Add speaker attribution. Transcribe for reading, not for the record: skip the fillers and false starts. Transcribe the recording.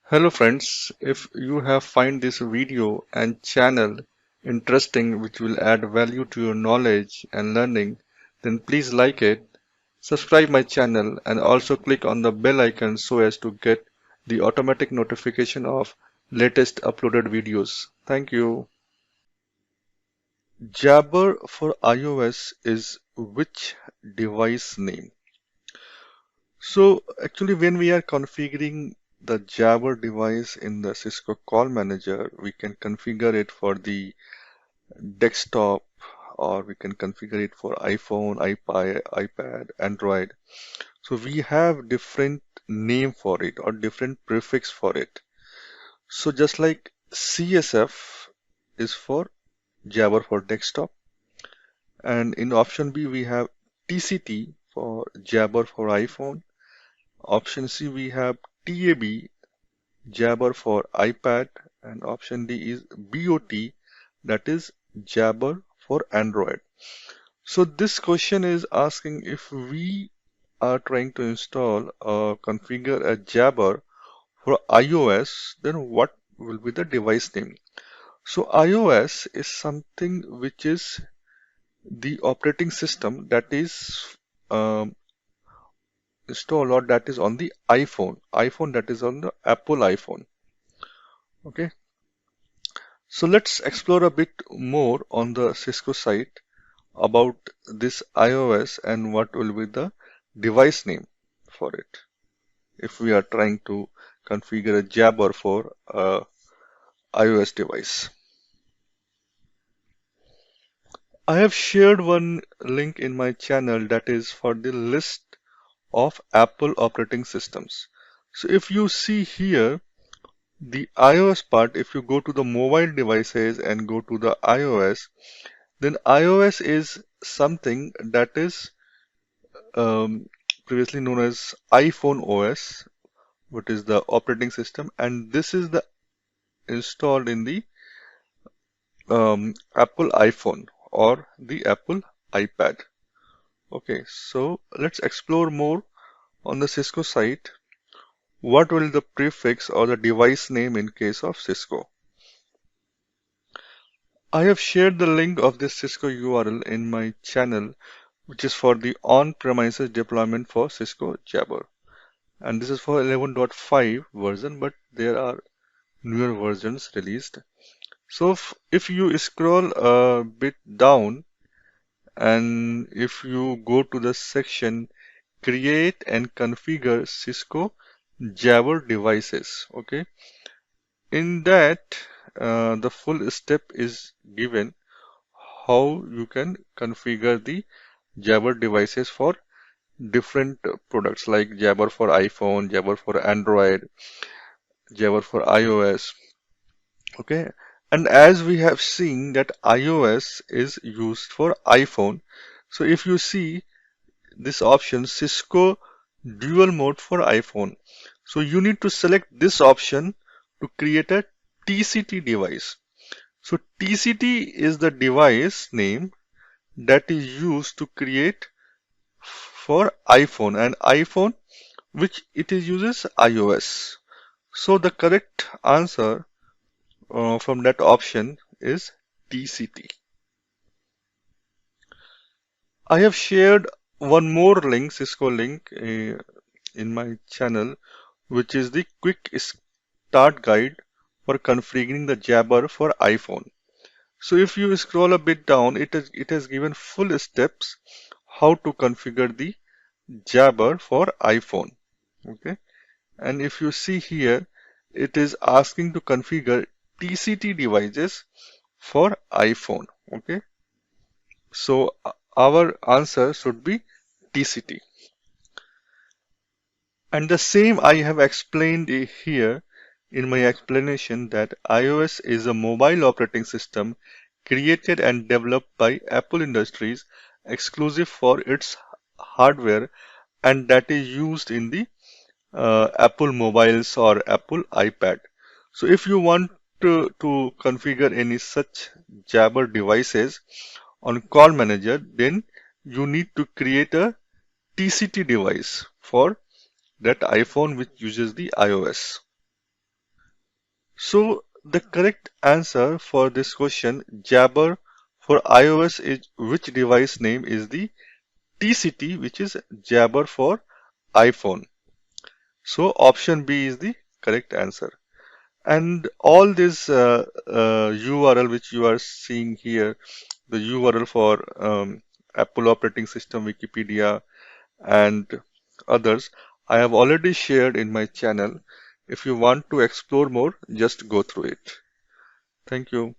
Speaker 1: Hello friends, if you have find this video and channel interesting which will add value to your knowledge and learning, then please like it, subscribe my channel and also click on the bell icon so as to get the automatic notification of latest uploaded videos. Thank you. Jabber for iOS is which device name? So actually when we are configuring the Jabber device in the Cisco Call Manager, we can configure it for the desktop or we can configure it for iPhone, iPad, Android. So we have different name for it or different prefix for it. So just like CSF is for Jabber for desktop, and in option B we have TCT for Jabber for iPhone. Option C we have TAB Jabber for iPad, and option D is BOT, that is Jabber for Android. So this question is asking if we are trying to install or configure a Jabber for iOS, then what will be the device name? So iOS is something which is the operating system that is um, installed or that is on the iPhone that is on the Apple iPhone. Okay. So let's explore a bit more on the Cisco site about this iOS and what will be the device name for it if we are trying to configure a Jabber for a iOS device. I have shared one link in my channel that is for the list of Apple operating systems. So if you see here the iOS part, if you go to the mobile devices and go to the iOS, then iOS is something that is um, previously known as iPhone OS, which is the operating system, and this is the installed in the Apple iPhone or the Apple iPad. Okay, so let's explore more on the Cisco site. What will the prefix or the device name in case of Cisco? I have shared the link of this Cisco URL in my channel, which is for the on-premises deployment for Cisco Jabber. And this is for 11.5 version, but there are newer versions released. So if you scroll a bit down and if you go to the section create and configure Cisco Jabber devices, okay, in that the full step is given how you can configure the Jabber devices for different products like Jabber for iPhone, Jabber for Android, Jabber for iOS. Okay, and as we have seen that iOS is used for iPhone. So if you see this option Cisco dual mode for iPhone, so you need to select this option to create a TCT device. So TCT is the device name that is used to create for iPhone, and iPhone which it is uses iOS. So the correct answer from that option is TCT. I have shared one more link, Cisco link, in my channel, which is the quick start guide for configuring the Jabber for iPhone. So if you scroll a bit down, it has given full steps how to configure the Jabber for iPhone. Okay, and if you see here, it is asking to configure TCT devices for iPhone. Okay, so our answer should be TCT. And the same I have explained here in my explanation that iOS is a mobile operating system created and developed by Apple Industries exclusive for its hardware and that is used in the Apple mobiles or Apple iPad. So if you want to configure any such Jabber devices on Call Manager, then you need to create a TCT device for that iPhone which uses the iOS. So the correct answer for this question, Jabber for iOS is which device name is the TCT, which is Jabber for iPhone. So option B is the correct answer. And all this URL which you are seeing here, the URL for Apple operating system, Wikipedia, and others, I have already shared in my channel. If you want to explore more, just go through it. Thank you.